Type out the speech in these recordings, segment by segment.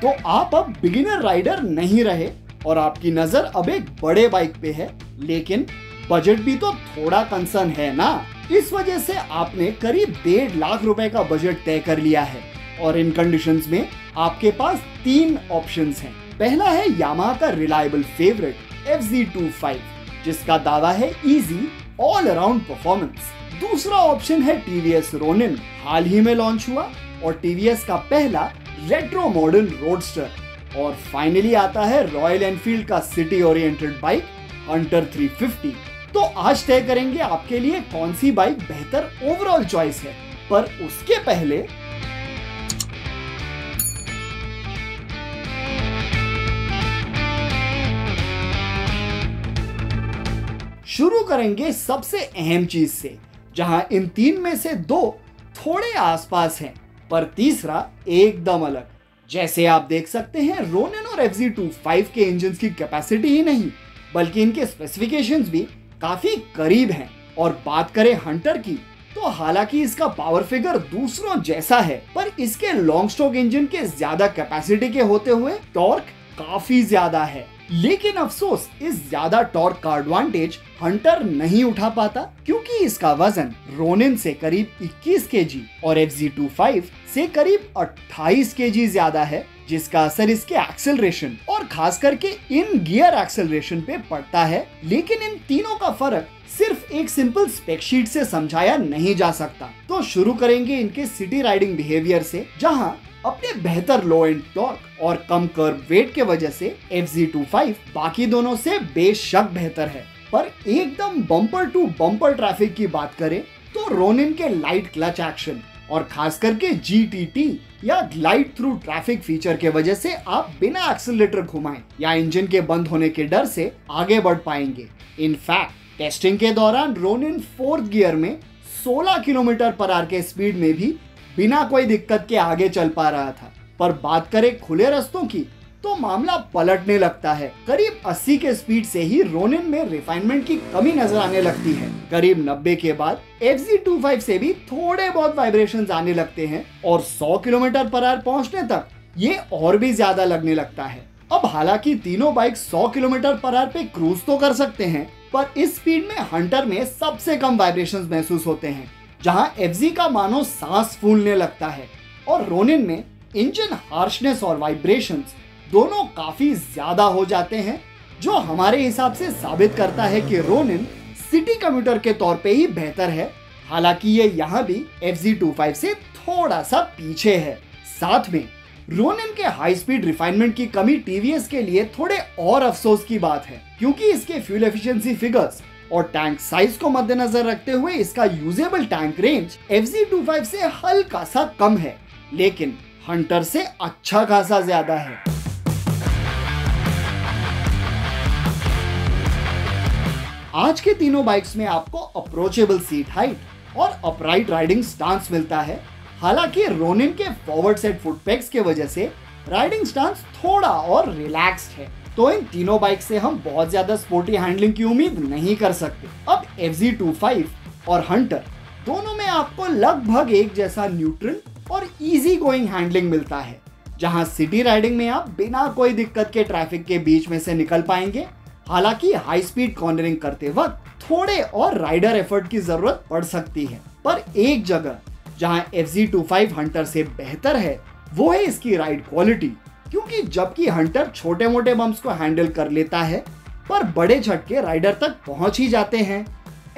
तो आप अब बिगिनर राइडर नहीं रहे और आपकी नजर अब एक बड़े बाइक पे है, लेकिन बजट भी तो थोड़ा कंसर्न है ना। इस वजह से आपने करीब 1.5 लाख रुपए का बजट तय कर लिया है और इन कंडीशंस में आपके पास 3 ऑप्शंस हैं। पहला है यामाहा का रिलायबल फेवरेट FZ25, जिसका दावा है इजी ऑल अराउंड परफॉर्मेंस। दूसरा ऑप्शन है TVS रोनिन, हाल ही में लॉन्च हुआ और TVS का पहला रेट्रो मॉडर्न रोडस्टर। और फाइनली आता है रॉयल एनफील्ड का सिटी ओरिएंटेड बाइक हंटर 350। तो आज तय करेंगे आपके लिए कौन सी बाइक बेहतर ओवरऑल चॉइस है, पर उसके पहले शुरू करेंगे सबसे अहम चीज से, जहां इन 3 में से 2 थोड़े आसपास हैं, पर तीसरा एकदम अलग। जैसे आप देख सकते हैं, रोनिन और FZ25 के इंजन्स की कैपेसिटी ही नहीं बल्कि इनके स्पेसिफिकेशंस भी काफी करीब हैं। और बात करें हंटर की, तो हालांकि इसका पावर फिगर दूसरों जैसा है, पर इसके लॉन्ग स्ट्रोक इंजन के ज्यादा कैपेसिटी के होते हुए टॉर्क काफी ज्यादा है। लेकिन अफसोस, इस ज्यादा टॉर्क का एडवांटेज हंटर नहीं उठा पाता, क्योंकि इसका वजन रोनिन से करीब 21 केजी और FZ25 से करीब 28 केजी ज्यादा है, जिसका असर इसके एक्सेलरेशन और खास करके इन गियर एक्सेलरेशन पे पड़ता है। लेकिन इन तीनों का फर्क सिर्फ एक सिंपल स्पेक शीट से समझाया नहीं जा सकता। तो शुरू करेंगे इनके सिटी राइडिंग बिहेवियर से, जहां अपने बेहतर लो एंड टॉर्क और कम कर्व वेट के वजह से FZ25 बाकी दोनों से बेशक बेहतर है। पर एकदम बम्पर टू बम्पर ट्रैफिक की बात करें तो रोनिन के लाइट क्लच एक्शन और खास करके GTT या ग्लाइड थ्रू ट्रैफिक फीचर के वजह से आप बिना एक्सीलरेटर घुमाएं या इंजन के बंद होने के डर से आगे बढ़ पाएंगे। इनफैक्ट टेस्टिंग के दौरान रोनिन 4th गियर में 16 किलोमीटर पर आवर के स्पीड में भी बिना कोई दिक्कत के आगे चल पा रहा था। पर बात करें खुले रास्तों की, तो मामला पलटने लगता है। करीब 80 के स्पीड से ही रोनिन में रिफाइनमेंट की कमी नजर आने लगती है। करीब 90 के बाद FZ25 से भी थोड़े बहुत वाइब्रेशंस आने लगते हैं और 100 किलोमीटर पर आवर पहुंचने तक ये और भी ज्यादा लगने लगता है। अब हालांकि तीनों बाइक 100 किलोमीटर पर आवर पे क्रूज तो कर सकते हैं, पर इस स्पीड में हंटर में सबसे कम वाइब्रेशंस महसूस होते हैं, जहां FZ का मानो सांस फूलने लगता है और रोनिन में इंजन हार्शनेस और वाइब्रेशंस दोनों काफी ज्यादा हो जाते हैं, जो हमारे हिसाब से साबित करता है कि रोनिन सिटी कम्यूटर के तौर पे ही बेहतर है। हालांकि ये यहाँ भी FZ25 से थोड़ा सा पीछे है। साथ में रोनिन के हाई स्पीड रिफाइनमेंट की कमी TVS के लिए थोड़े और अफसोस की बात है, क्योंकि इसके फ्यूल एफिशिएंसी फिगर्स और टैंक साइज को मद्देनजर रखते हुए इसका यूजेबल टैंक रेंज FZ25 से हल्का सा कम है, लेकिन हंटर से अच्छा खासा ज्यादा है। आज के तीनों बाइक्स में आपको अप्रोचेबल सीट हाइट और अपराइट राइडिंग स्टांस मिलता है। हालांकि रोनिन के फॉरवर्ड सेट फुट पेग्स के वजह से राइडिंग स्टांस थोड़ा और रिलैक्स्ड है, तो इन तीनों बाइक से हम बहुत ज्यादा स्पोर्टी हैंडलिंग की उम्मीद नहीं कर सकते। अब FZ25 और हंटर दोनों में आपको लगभग एक जैसा न्यूट्रल और इजी गोइंग हैंडलिंग मिलता है, जहां सिटी राइडिंग में आप बिना कोई दिक्कत के ट्रैफिक के बीच में से निकल पाएंगे। हालांकि हाई स्पीड कॉर्नरिंग करते वक्त थोड़े और राइडर एफर्ट की जरूरत पड़ सकती है, पर एक जगह जहां FZ25 हंटर से बेहतर है वो है इसकी राइड क्वालिटी, क्योंकि जबकि हंटर छोटे मोटे बम्प्स को हैंडल कर लेता है, पर बड़े झटके राइडर तक पहुंच ही जाते हैं।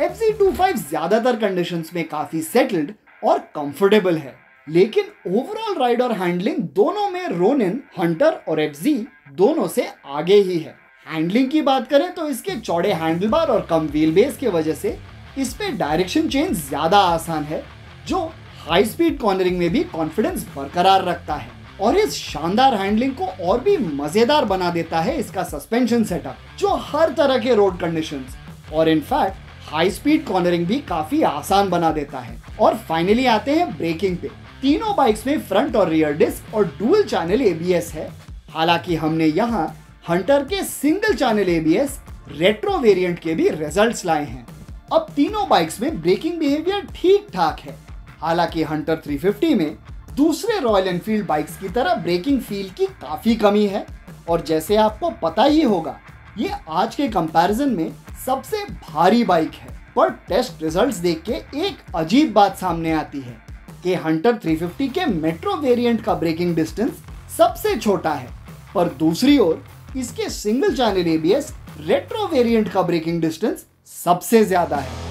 FZ25 ज्यादातर कंडीशंस में काफी सेटल्ड और कंफर्टेबल है, लेकिन ओवरऑल राइड और हैंडलिंग दोनों में रोनिन, हंटर और FZ दोनों से आगे ही है। हैंडलिंग की बात करें तो इसके चौड़े हैंडलबार और कम व्हील बेस की वजह से इस पे डायरेक्शन चेंज ज्यादा आसान है, जो हाई स्पीड कॉर्नरिंग में भी कॉन्फिडेंस बरकरार रखता है। और इस शानदार हैंडलिंग को और भी मजेदार बना देता है इसका सस्पेंशन सेटअप, जो हर तरह के रोड कंडीशंस और इनफैक्ट हाई स्पीड कॉर्नरिंग भी काफी आसान बना देता है। और फाइनली आते हैं ब्रेकिंग पे। तीनों बाइक्स में फ्रंट और रियर डिस्क और डुअल चैनल ABS है। हालांकि हमने यहाँ हंटर के single channel ABS retro variant के भी रिजल्ट्स लाए हैं। अब तीनों बाइक्स में ब्रेकिंग बिहेवियर ठीक ठाक है। हालांकि हंटर 350 में दूसरे रॉयल एनफील्ड बाइक्स की तरह ब्रेकिंग फील की काफी कमी है और जैसे आपको पता ही होगा ये आज के कंपैरिजन में सबसे भारी बाइक है। पर टेस्ट रिजल्ट्स देख के एक अजीब बात सामने आती है कि हंटर 350 के मेट्रो वेरिएंट का ब्रेकिंग डिस्टेंस सबसे छोटा है, पर दूसरी ओर इसके single channel ABS retro variant का ब्रेकिंग डिस्टेंस सबसे ज्यादा है।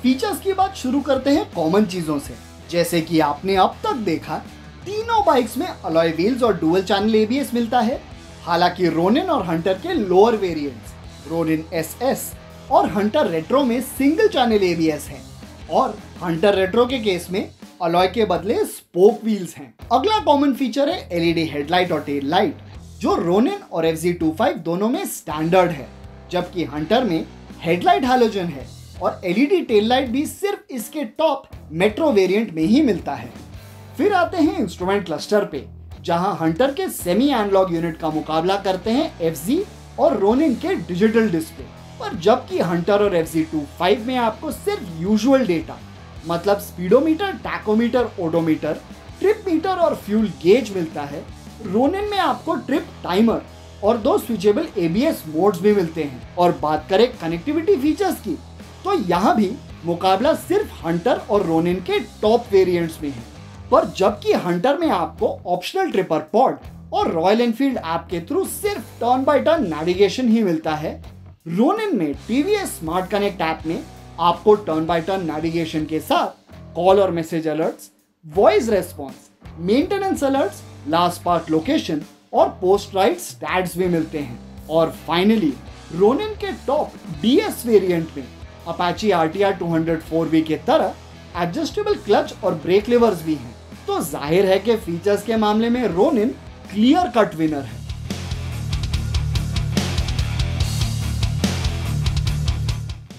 फीचर्स की बात शुरू करते हैं कॉमन चीजों से। जैसे कि आपने अब तक देखा तीनों बाइक्स में अलॉय व्हील्स और डुअल चैनल एबीएस मिलता है। हालांकि रोनिन और हंटर के लोअर वेरिएंट्स रोनिन एसएस और हंटर रेट्रो में सिंगल चैनल एबीएस है और हंटर रेट्रो के केस में अलॉय के बदले स्पोक व्हील्स हैं। अगला कॉमन फीचर है एलईडी हेडलाइट और टेल लाइट, जो रोनिन और FZ25 दोनों में स्टैंडर्ड है, जबकि हंटर में हेडलाइट हैलोजन है और एलईडी टेल लाइट भी सिर्फ इसके टॉप मेट्रो वेरिएंट में ही मिलता है। फिर आते हैं इंस्ट्रूमेंट क्लस्टर पे, जहां हंटर के सेमी एनालॉग यूनिट का मुकाबला करते हैं FZ और रोनिन के डिजिटल डिस्प्ले, पर जबकि हंटर और FZ25 में आपको सिर्फ यूजुअल डेटा मतलब speedometer, tachometer, odometer, trip meter और फ्यूल गेज मिलता है, रोनिन में आपको ट्रिप टाइमर और 2 स्विचेबल एबीएस मोड्स भी मिलते हैं। और बात करें कनेक्टिविटी फीचर्स की, तो यहाँ भी मुकाबला सिर्फ हंटर और रोनिन के टॉप वेरिएंट्स में है, पर जबकि हंटर में आपको ऑप्शनल ट्रिपर पॉड और रॉयल एनफील्ड ऐप के थ्रू सिर्फ टर्न बाय टर्न नेविगेशन ही मिलता है, रोनिन में टीवीएस स्मार्ट कनेक्ट ऐप में आपको टर्न बाय टर्न नेविगेशन के साथ कॉल और message alerts, voice response, maintenance alerts, last part location और पोस्ट राइड स्टैट्स भी मिलते हैं। और फाइनली रोनिन के टॉप डीएस वेरिएंट में अपाची आरटीआर 204V के तरह एडजस्टेबल क्लच और ब्रेक लेवर्स भी हैं, तो जाहिर है कि फीचर्स के मामले में रोनिन क्लियर कट विनर है।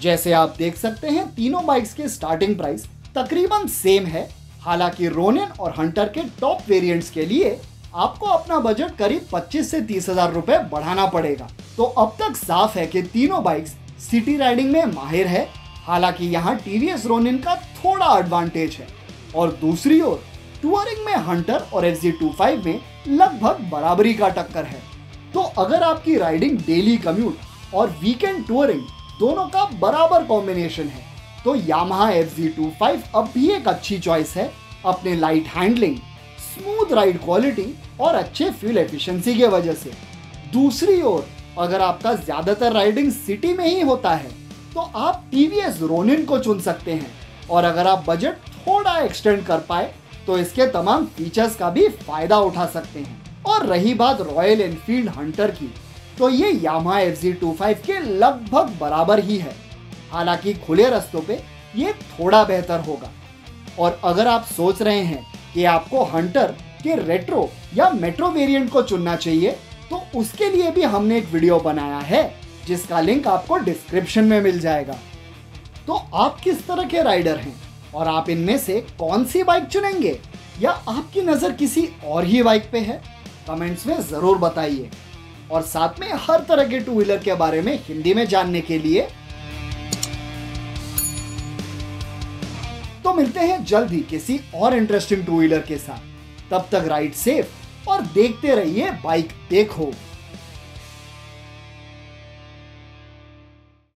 जैसे आप देख सकते हैं तीनों बाइक्स के स्टार्टिंग प्राइस तकरीबन सेम है। हालांकि रोनिन और हंटर के टॉप वेरिएंट्स के लिए आपको अपना बजट करीब 25 से 30 हजार रुपए बढ़ाना पड़ेगा। तो अब तक साफ है कि तीनों बाइक्स सिटी राइडिंग में माहिर है। हालांकि यहाँ टीवीएस रोनिन का थोड़ा एडवांटेज है और दूसरी ओर टूरिंग में हंटर और FZ25 में लगभग बराबरी का टक्कर है। तो अगर आपकी राइडिंग डेली कम्यूट और वीकेंड टूरिंग दोनों का बराबर कॉम्बिनेशन है तो यामाहा FZ25 अब भी एक अच्छी चॉइस है अपने light handling, smooth ride quality और अच्छे फ्यूल एफिशिएंसी के वजह से। दूसरी ओर अगर आपका ज्यादातर राइडिंग सिटी में ही होता है तो आप टीवीएस रोनिन को चुन सकते हैं और अगर आप बजट थोड़ा एक्सटेंड कर पाए तो इसके तमाम फीचर्स का भी फायदा उठा सकते हैं। और रही बात रॉयल एनफील्ड हंटर की, तो ये यामाहा FZ25 के लगभग बराबर ही है। हालांकि खुले रास्तों पे ये थोड़ा बेहतर होगा। और अगर आप सोच रहे हैं कि आपको हंटर के रेट्रो या मेट्रो वेरिएंट को चुनना चाहिए तो उसके लिए भी हमने एक वीडियो बनाया है जिसका लिंक आपको डिस्क्रिप्शन में मिल जाएगा। तो आप किस तरह के राइडर हैं और आप इनमें से कौन सी बाइक चुनेंगे या आपकी नजर किसी और ही बाइक पे है, कमेंट्स में जरूर बताइए। और साथ में हर तरह के टू व्हीलर के बारे में हिंदी में जानने के लिए तो मिलते हैं जल्द ही किसी और इंटरेस्टिंग टू व्हीलर के साथ। तब तक राइड सेफ और देखते रहिए बाइक देखो।